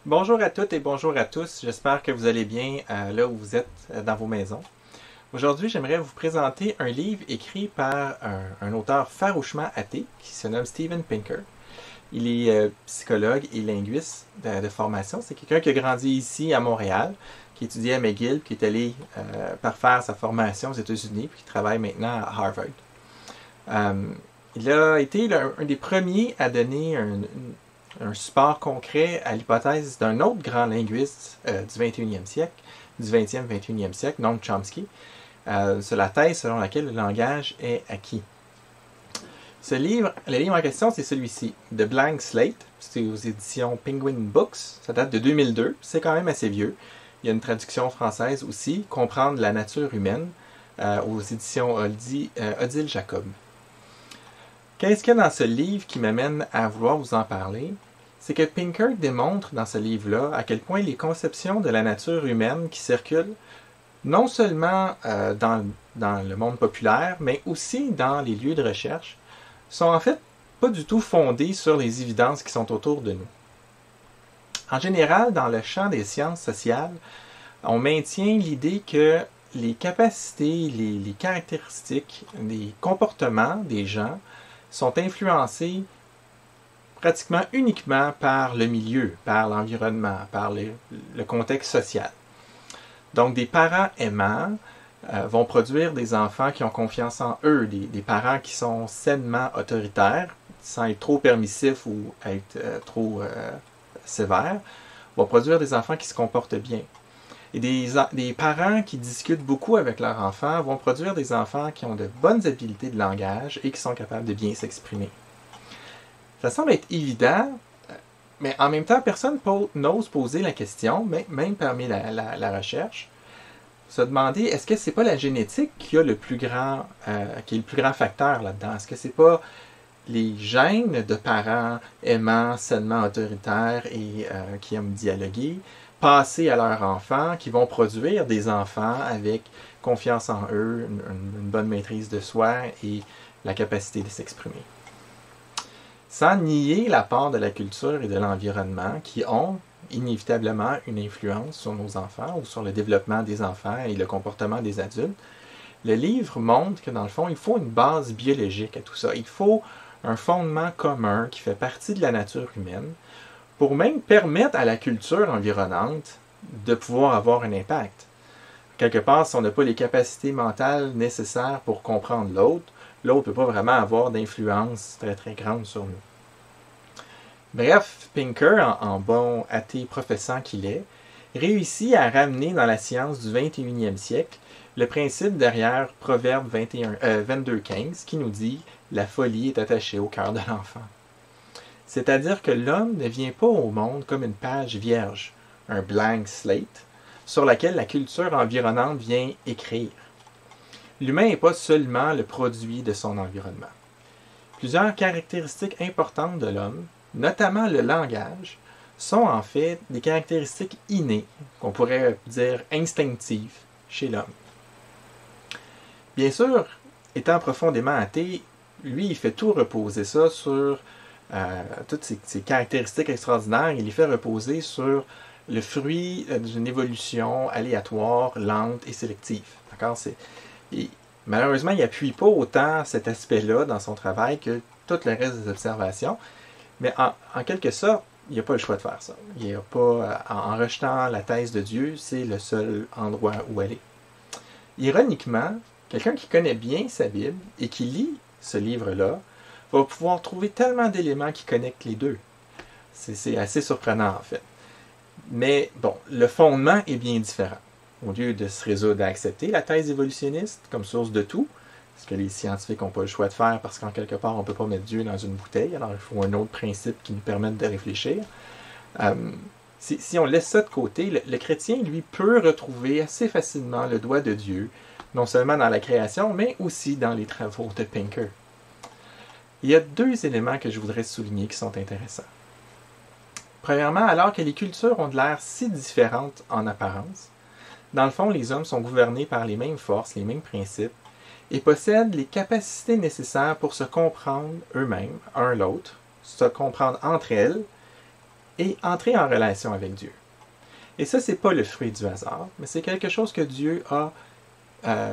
Bonjour à toutes et bonjour à tous. J'espère que vous allez bien là où vous êtes dans vos maisons. Aujourd'hui, j'aimerais vous présenter un livre écrit par un auteur farouchement athée qui se nomme Steven Pinker. Il est psychologue et linguiste de formation. C'est quelqu'un qui a grandi ici à Montréal, qui étudiait à McGill, qui est allé parfaire sa formation aux États-Unis, puis qui travaille maintenant à Harvard. Euh, il a été un des premiers à donner un support concret à l'hypothèse d'un autre grand linguiste du 21e siècle, du 20e, 21e siècle, Noam Chomsky, sur la thèse selon laquelle le langage est acquis. Le livre en question, c'est celui-ci, The Blank Slate. C'est aux éditions Penguin Books. Ça date de 2002. C'est quand même assez vieux. Il y a une traduction française aussi, Comprendre la nature humaine, aux éditions Odile Jacob. Qu'est-ce qu'il y a dans ce livre qui m'amène à vouloir vous en parler? C'est que Pinker démontre dans ce livre-là à quel point les conceptions de la nature humaine qui circulent non seulement dans le monde populaire, mais aussi dans les lieux de recherche, sont en fait pas du tout fondées sur les évidences qui sont autour de nous. En général, dans le champ des sciences sociales, on maintient l'idée que les capacités, les caractéristiques, les comportements des gens sont influencés pratiquement uniquement par le milieu, par l'environnement, par le contexte social. Donc, des parents aimants vont produire des enfants qui ont confiance en eux, des parents qui sont sainement autoritaires, sans être trop permissifs ou être trop sévères, vont produire des enfants qui se comportent bien. Et des parents qui discutent beaucoup avec leurs enfants vont produire des enfants qui ont de bonnes habiletés de langage et qui sont capables de bien s'exprimer. Ça semble être évident, mais en même temps, personne n'ose poser la question, même parmi la recherche, se demander est-ce que c'est pas la génétique qui est le plus grand facteur là-dedans? Est-ce que c'est pas les gènes de parents aimants, sainement autoritaires et qui aiment dialoguer, passer à leurs enfants, qui vont produire des enfants avec confiance en eux, une bonne maîtrise de soi et la capacité de s'exprimer? Sans nier la part de la culture et de l'environnement qui ont inévitablement une influence sur nos enfants ou sur le développement des enfants et le comportement des adultes, le livre montre que dans le fond, il faut une base biologique à tout ça. Il faut un fondement commun qui fait partie de la nature humaine pour même permettre à la culture environnante de pouvoir avoir un impact. Quelque part, si on n'a pas les capacités mentales nécessaires pour comprendre l'autre ne peut pas vraiment avoir d'influence très très grande sur nous. Bref, Pinker, en bon athée professant qu'il est, réussit à ramener dans la science du 21e siècle le principe derrière Proverbe 22:15 qui nous dit « La folie est attachée au cœur de l'enfant ». C'est-à-dire que l'homme ne vient pas au monde comme une page vierge, un blank slate, sur laquelle la culture environnante vient écrire. L'humain n'est pas seulement le produit de son environnement. Plusieurs caractéristiques importantes de l'homme, notamment le langage, sont en fait des caractéristiques innées, qu'on pourrait dire instinctives, chez l'homme. Bien sûr, étant profondément athée, lui, il fait tout reposer ça sur toutes ces caractéristiques extraordinaires, il les fait reposer sur le fruit d'une évolution aléatoire, lente et sélective. D'accord? Malheureusement, il n'appuie pas autant cet aspect-là dans son travail que tout le reste des observations, mais en quelque sorte, il n'y a pas le choix de faire ça. Il n'y a pas, en rejetant la thèse de Dieu, c'est le seul endroit où aller. Ironiquement, quelqu'un qui connaît bien sa Bible et qui lit ce livre-là va pouvoir trouver tellement d'éléments qui connectent les deux. C'est assez surprenant en fait. Mais bon, le fondement est bien différent. Au lieu de se résoudre à accepter la thèse évolutionniste comme source de tout, ce que les scientifiques n'ont pas le choix de faire parce qu'en quelque part on ne peut pas mettre Dieu dans une bouteille, alors il faut un autre principe qui nous permette de réfléchir. Si on laisse ça de côté, le chrétien, lui, peut retrouver assez facilement le doigt de Dieu, non seulement dans la création, mais aussi dans les travaux de Pinker. Il y a deux éléments que je voudrais souligner qui sont intéressants. Premièrement, alors que les cultures ont de l'air si différentes en apparence, dans le fond, les hommes sont gouvernés par les mêmes forces, les mêmes principes, et possèdent les capacités nécessaires pour se comprendre eux-mêmes, un l'autre, se comprendre entre elles, et entrer en relation avec Dieu. Et ça, c'est pas le fruit du hasard, mais c'est quelque chose que Dieu a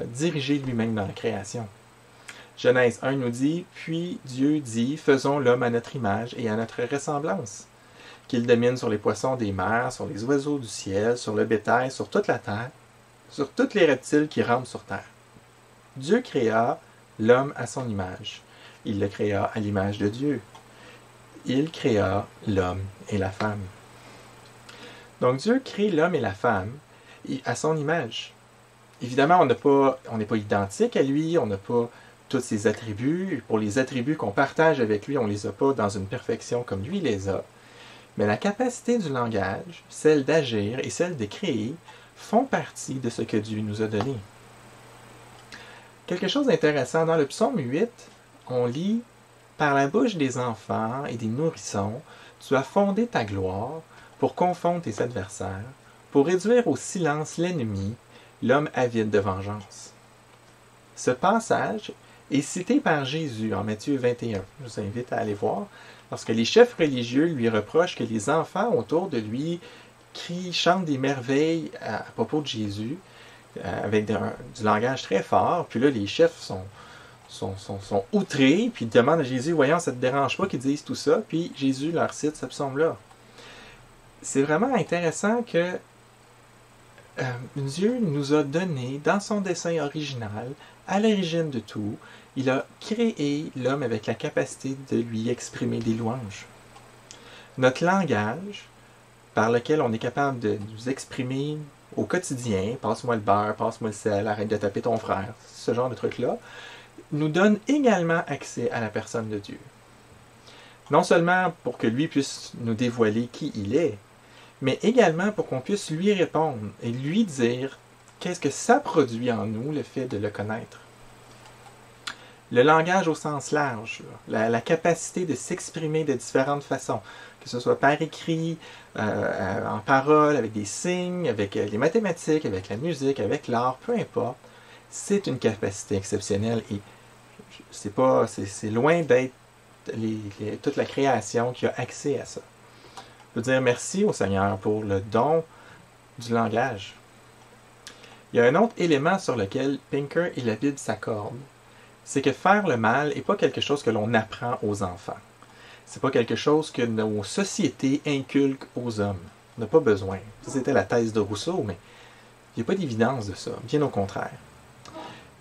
dirigé lui-même dans la création. Genèse 1 nous dit, « Puis Dieu dit, faisons l'homme à notre image et à notre ressemblance, qu'il domine sur les poissons des mers, sur les oiseaux du ciel, sur le bétail, sur toute la terre, sur tous les reptiles qui rampent sur terre. » Dieu créa l'homme à son image. Il le créa à l'image de Dieu. Il créa l'homme et la femme. Donc Dieu crée l'homme et la femme à son image. Évidemment, on n'est pas identique à lui, on n'a pas tous ses attributs. Pour les attributs qu'on partage avec lui, on ne les a pas dans une perfection comme lui les a. Mais la capacité du langage, celle d'agir et celle de créer, font partie de ce que Dieu nous a donné. Quelque chose d'intéressant, dans le psaume 8, on lit « Par la bouche des enfants et des nourrissons, tu as fondé ta gloire pour confondre tes adversaires, pour réduire au silence l'ennemi, l'homme avide de vengeance. » Ce passage est cité par Jésus en Matthieu 21. Je vous invite à aller voir, lorsque les chefs religieux lui reprochent que les enfants autour de lui crient, chantent des merveilles à propos de Jésus, avec du langage très fort. Puis là, les chefs sont outrés, puis ils demandent à Jésus, voyons, ça ne te dérange pas qu'ils disent tout ça, puis Jésus leur cite ce psaume-là. C'est vraiment intéressant que Dieu nous a donné, dans son dessein original, à l'origine de tout, il a créé l'homme avec la capacité de lui exprimer des louanges. Notre langage, par lequel on est capable de nous exprimer au quotidien, passe-moi le beurre, passe-moi le sel, arrête de taper ton frère, ce genre de trucs-là, nous donne également accès à la personne de Dieu. Non seulement pour que lui puisse nous dévoiler qui il est, mais également pour qu'on puisse lui répondre et lui dire qu'est-ce que ça produit en nous, le fait de le connaître. Le langage au sens large, la capacité de s'exprimer de différentes façons, que ce soit par écrit, en parole, avec des signes, avec les mathématiques, avec la musique, avec l'art, peu importe, c'est une capacité exceptionnelle et c'est loin d'être toute la création qui a accès à ça. Je veux dire merci au Seigneur pour le don du langage. Il y a un autre élément sur lequel Pinker et la Bible s'accordent, c'est que faire le mal n'est pas quelque chose que l'on apprend aux enfants. C'est pas quelque chose que nos sociétés inculquent aux hommes. On n'a pas besoin. Ça, c'était la thèse de Rousseau, mais il n'y a pas d'évidence de ça, bien au contraire.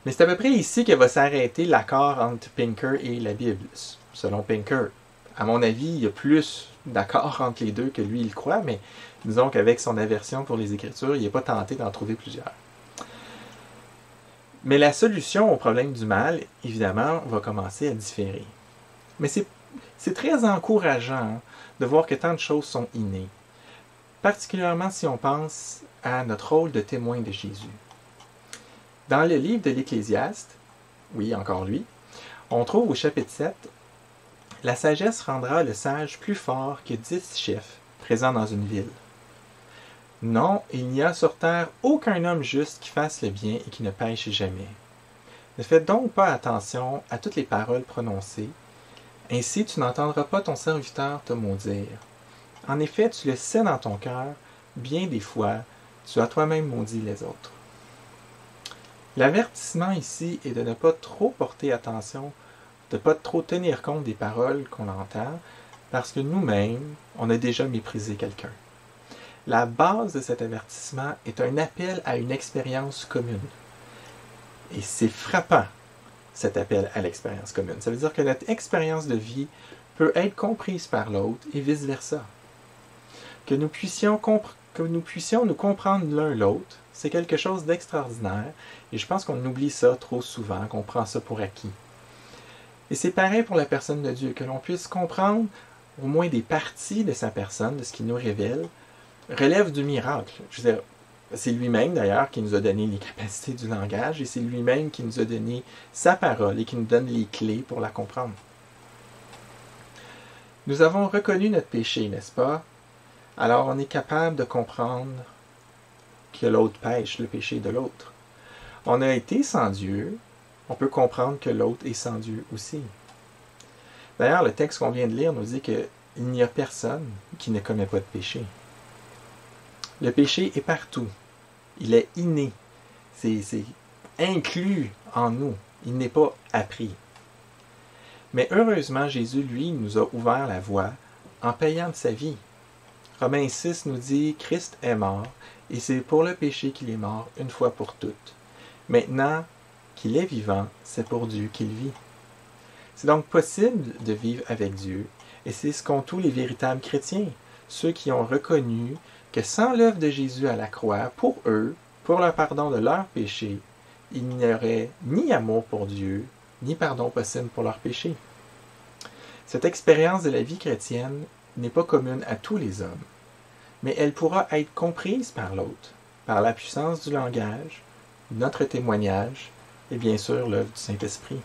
Mais c'est à peu près ici que va s'arrêter l'accord entre Pinker et la Bible. Selon Pinker, à mon avis, il y a plus d'accord entre les deux que lui, il croit, mais disons qu'avec son aversion pour les Écritures, il n'est pas tenté d'en trouver plusieurs. Mais la solution au problème du mal, évidemment, va commencer à différer. Mais c'est très encourageant de voir que tant de choses sont innées, particulièrement si on pense à notre rôle de témoin de Jésus. Dans le livre de l'Ecclésiaste, oui, encore lui, on trouve au chapitre 7, « La sagesse rendra le sage plus fort que 10 chefs présents dans une ville. Non, il n'y a sur terre aucun homme juste qui fasse le bien et qui ne pêche jamais. Ne fais donc pas attention à toutes les paroles prononcées, ainsi tu n'entendras pas ton serviteur te maudire. En effet, tu le sais dans ton cœur, bien des fois, tu as toi-même maudit les autres. » L'avertissement ici est de ne pas trop porter attention, de ne pas trop tenir compte des paroles qu'on entend, parce que nous-mêmes, on a déjà méprisé quelqu'un. La base de cet avertissement est un appel à une expérience commune. Et c'est frappant, cet appel à l'expérience commune. Ça veut dire que notre expérience de vie peut être comprise par l'autre et vice-versa. Que nous puissions nous comprendre l'un l'autre, c'est quelque chose d'extraordinaire, et je pense qu'on oublie ça trop souvent, qu'on prend ça pour acquis. Et c'est pareil pour la personne de Dieu, que l'on puisse comprendre au moins des parties de sa personne, de ce qu'il nous révèle, relève du miracle. Je veux dire, c'est lui-même d'ailleurs qui nous a donné les capacités du langage, et c'est lui-même qui nous a donné sa parole et qui nous donne les clés pour la comprendre. Nous avons reconnu notre péché, n'est-ce pas? Alors on est capable de comprendre que l'autre pêche, le péché de l'autre. On a été sans Dieu, on peut comprendre que l'autre est sans Dieu aussi. D'ailleurs, le texte qu'on vient de lire nous dit que il n'y a personne qui ne commet pas de péché. Le péché est partout. Il est inné. C'est inclus en nous. Il n'est pas appris. Mais heureusement, Jésus, lui, nous a ouvert la voie en payant de sa vie. Romains 6 nous dit « Christ est mort, et c'est pour le péché qu'il est mort une fois pour toutes. Maintenant qu'il est vivant, c'est pour Dieu qu'il vit. » C'est donc possible de vivre avec Dieu, et c'est ce qu'ont tous les véritables chrétiens, ceux qui ont reconnu que sans l'œuvre de Jésus à la croix, pour eux, pour le pardon de leurs péchés, il n'y aurait ni amour pour Dieu, ni pardon possible pour leurs péchés. Cette expérience de la vie chrétienne n'est pas commune à tous les hommes, mais elle pourra être comprise par l'autre, par la puissance du langage, notre témoignage et bien sûr l'œuvre du Saint-Esprit.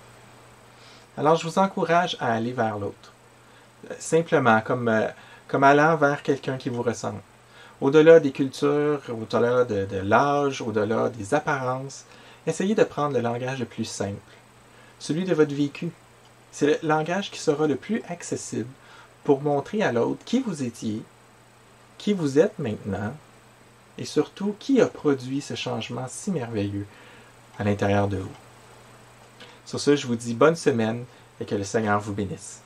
Alors je vous encourage à aller vers l'autre, simplement comme allant vers quelqu'un qui vous ressemble. Au-delà des cultures, au-delà de l'âge, au-delà des apparences, essayez de prendre le langage le plus simple, celui de votre vécu. C'est le langage qui sera le plus accessible pour montrer à l'autre qui vous étiez, qui vous êtes maintenant, et surtout qui a produit ce changement si merveilleux à l'intérieur de vous. Sur ce, je vous dis bonne semaine et que le Seigneur vous bénisse.